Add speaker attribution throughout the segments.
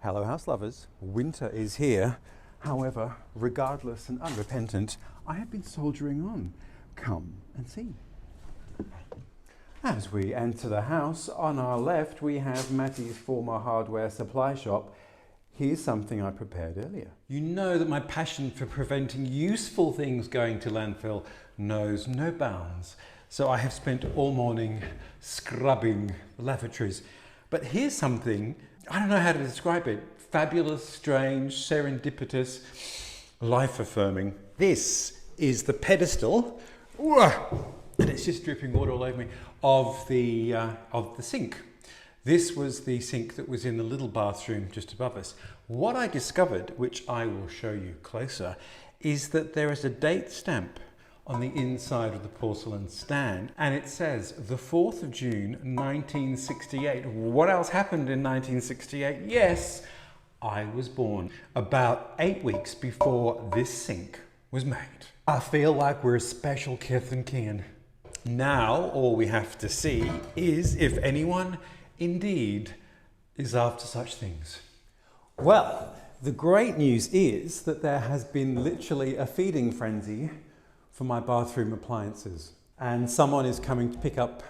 Speaker 1: Hello house lovers, winter is here. However, regardless and unrepentant, I have been soldiering on. Come and see. As we enter the house, on our left we have Matty's former hardware supply shop. Here's something I prepared earlier. You know that my passion for preventing useful things going to landfill knows no bounds. So I have spent all morning scrubbing lavatories. But here's something, I don't know how to describe it. Fabulous, strange, serendipitous, life-affirming. This is the pedestal, and it's just dripping water all over me, of the sink. This was the sink that was in the little bathroom just above us. What I discovered, which I will show you closer, is that there is a date stamp on the inside of the porcelain stand, and it says the 4th of June 1968. What else happened in 1968? Yes, I was born about 8 weeks before this sink was made. I feel like we're a special kith and kin. Now all we have to see is if anyone indeed is after such things. Well, the great news is that there has been literally a feeding frenzy for my bathroom appliances, and someone is coming to pick up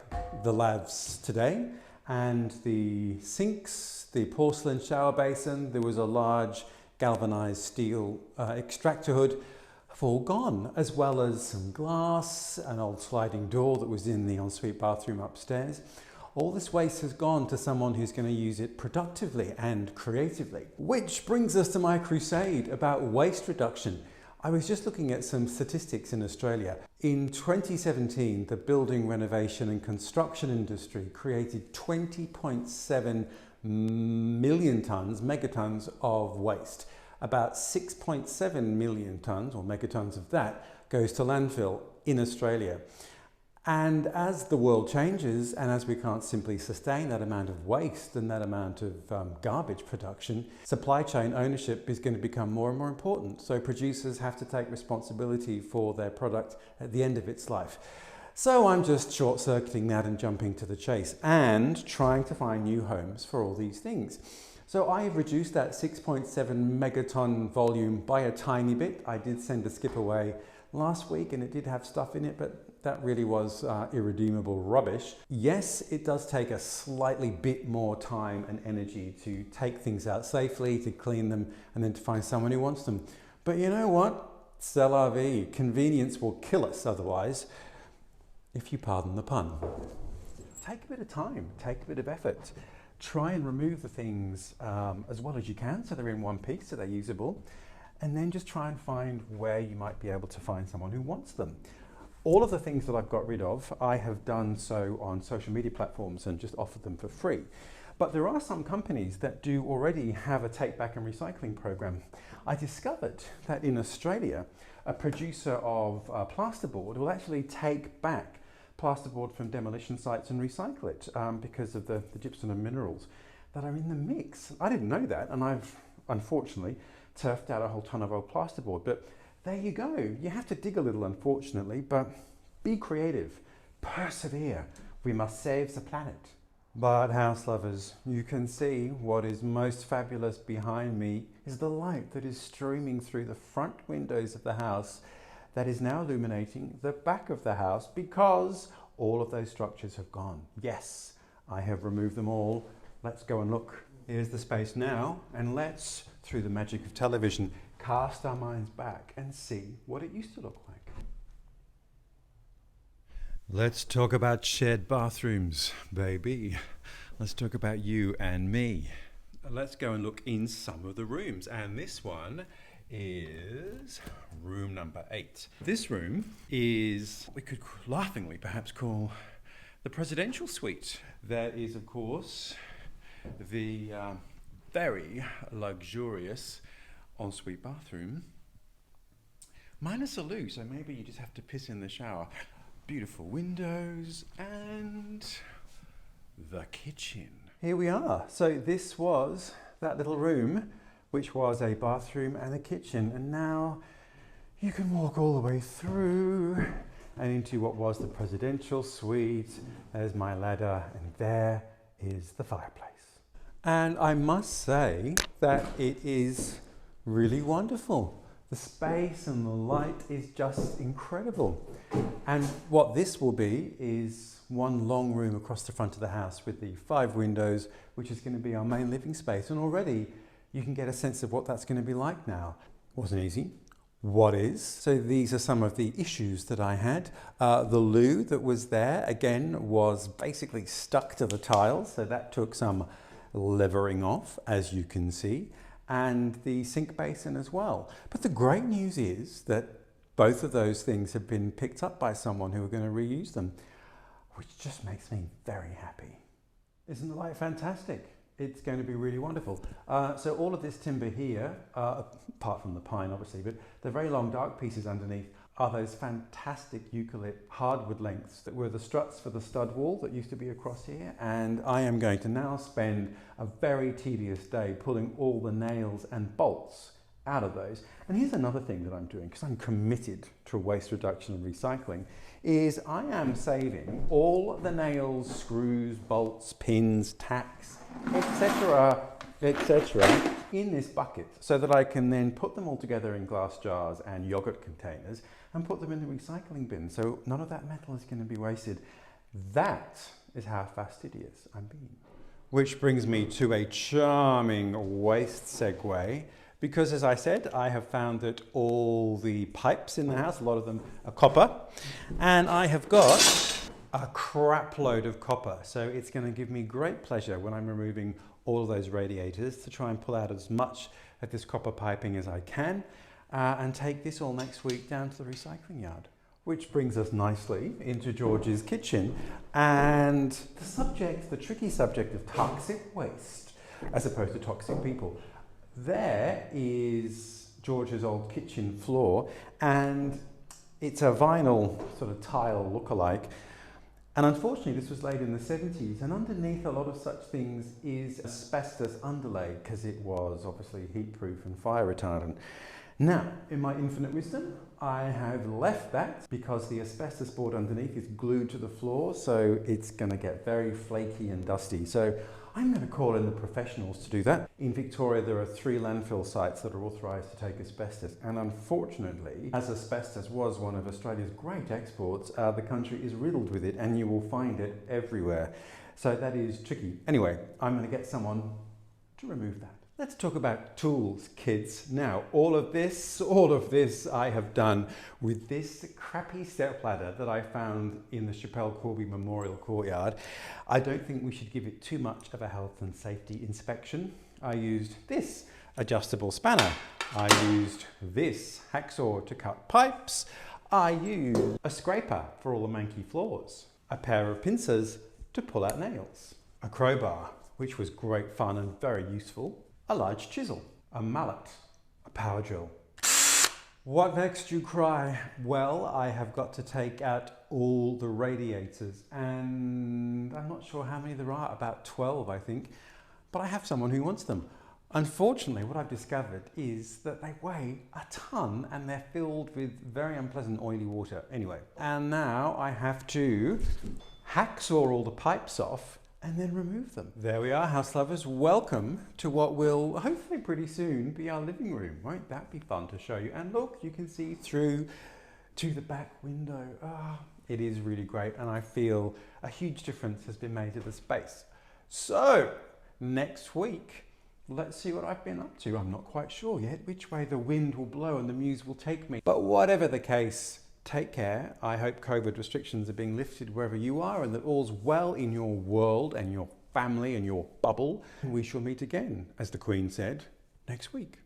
Speaker 1: the lavs today, and the sinks, the porcelain shower basin, there was a large galvanized steel extractor hood, have all gone, as well as some glass, an old sliding door that was in the ensuite bathroom upstairs. All this waste has gone to someone who's going to use it productively and creatively. Which brings us to my crusade about waste reduction. I was just looking at some statistics in Australia. In 2017, the building, renovation and construction industry created 20.7 million tonnes, megatons of waste. About 6.7 million tonnes or megatons of that goes to landfill in Australia. And as the world changes, and as we can't simply sustain that amount of waste and that amount of garbage production, supply chain ownership is going to become more and more important. So producers have to take responsibility for their product at the end of its life. So I'm just short-circuiting that and jumping to the chase and trying to find new homes for all these things. So I have reduced that 6.7 megaton volume by a tiny bit. I did send a skip away last week and it did have stuff in it, but that really was irredeemable rubbish. Yes, it does take a slightly bit more time and energy to take things out safely, to clean them, and then to find someone who wants them. But you know what? C'est la vie. Convenience will kill us otherwise, if you pardon the pun. Take a bit of time, take a bit of effort. Try and remove the things as well as you can so they're in one piece, so they're usable. And then just try and find where you might be able to find someone who wants them. All of the things that I've got rid of, I have done so on social media platforms and just offered them for free. But there are some companies that do already have a take back and recycling program. I discovered that in Australia, a producer of plasterboard will actually take back plasterboard from demolition sites and recycle it because of the gypsum and minerals that are in the mix. I didn't know that, and I've unfortunately turfed out a whole ton of old plasterboard. But there you go. You have to dig a little, unfortunately, but be creative, persevere. We must save the planet. But house lovers, you can see what is most fabulous behind me is the light that is streaming through the front windows of the house that is now illuminating the back of the house because all of those structures have gone. Yes, I have removed them all. Let's go and look. Here's the space now, and let's, through the magic of television, cast our minds back and see what it used to look like. Let's talk about shared bathrooms, baby. Let's talk about you and me. Let's go and look in some of the rooms, and this one is room number 8. This room is, we could laughingly perhaps call the presidential suite. That is, of course, the very luxurious ensuite bathroom, minus a loo, so maybe you just have to piss in the shower. Beautiful windows and the kitchen. Here we are. So this was that little room, which was a bathroom and a kitchen, and now you can walk all the way through and into what was the presidential suite. There's my ladder, and there is the fireplace. And I must say that it is really wonderful. The space and the light is just incredible. And what this will be is one long room across the front of the house with the 5 windows, which is going to be our main living space. And already you can get a sense of what that's going to be like now. Wasn't easy. What is? So these are some of the issues that I had. The loo that was there, again, was basically stuck to the tiles. So that took some levering off, as you can see, and the sink basin as well. But the great news is that both of those things have been picked up by someone who are going to reuse them, which just makes me very happy. Isn't the light fantastic? It's going to be really wonderful. So all of this timber here, apart from the pine obviously, but the very long dark pieces underneath are those fantastic eucalypt hardwood lengths that were the struts for the stud wall that used to be across here. And I am going to now spend a very tedious day pulling all the nails and bolts out of those. And here's another thing that I'm doing, because I'm committed to waste reduction and recycling, is I am saving all the nails, screws, bolts, pins, tacks, etc., etc. in this bucket so that I can then put them all together in glass jars and yogurt containers and put them in the recycling bin. So none of that metal is going to be wasted. That is how fastidious I'm being. Which brings me to a charming waste segue, because as I said, I have found that all the pipes in the house, a lot of them are copper, and I have got a crap load of copper. So it's going to give me great pleasure when I'm removing all of those radiators to try and pull out as much of this copper piping as I can and take this all next week down to the recycling yard. Which brings us nicely into George's kitchen and the tricky subject of toxic waste as opposed to toxic people. There is George's old kitchen floor, and it's a vinyl sort of tile look-alike. And unfortunately, this was laid in the 70s, and underneath a lot of such things is asbestos underlay, because it was obviously heat-proof and fire retardant. Now, in my infinite wisdom, I have left that because the asbestos board underneath is glued to the floor, so it's going to get very flaky and dusty. So I'm going to call in the professionals to do that. In Victoria, there are 3 landfill sites that are authorised to take asbestos, and unfortunately, as asbestos was one of Australia's great exports, the country is riddled with it, and you will find it everywhere. So that is tricky. Anyway, I'm going to get someone to remove that. Let's talk about tools, kids. Now, all of this I have done with this crappy stepladder that I found in the Chappelle Corby Memorial Courtyard. I don't think we should give it too much of a health and safety inspection. I used this adjustable spanner. I used this hacksaw to cut pipes. I used a scraper for all the manky floors. A pair of pincers to pull out nails. A crowbar, which was great fun and very useful. A large chisel, a mallet, a power drill. What next, you cry? Well, I have got to take out all the radiators, and I'm not sure how many there are, about 12 I think, but I have someone who wants them. Unfortunately, what I've discovered is that they weigh a ton and they're filled with very unpleasant oily water. Anyway, and now I have to hacksaw all the pipes off and then remove them. There we are, house lovers. Welcome to what will hopefully pretty soon be our living room. Won't that be fun to show you? And look, you can see through to the back window. It is really great, and I feel a huge difference has been made to the space. So next week, let's see what I've been up to. I'm not quite sure yet which way the wind will blow and the muse will take me. But whatever the case, take care. I hope COVID restrictions are being lifted wherever you are and that all's well in your world and your family and your bubble. We shall meet again, as the Queen said, next week.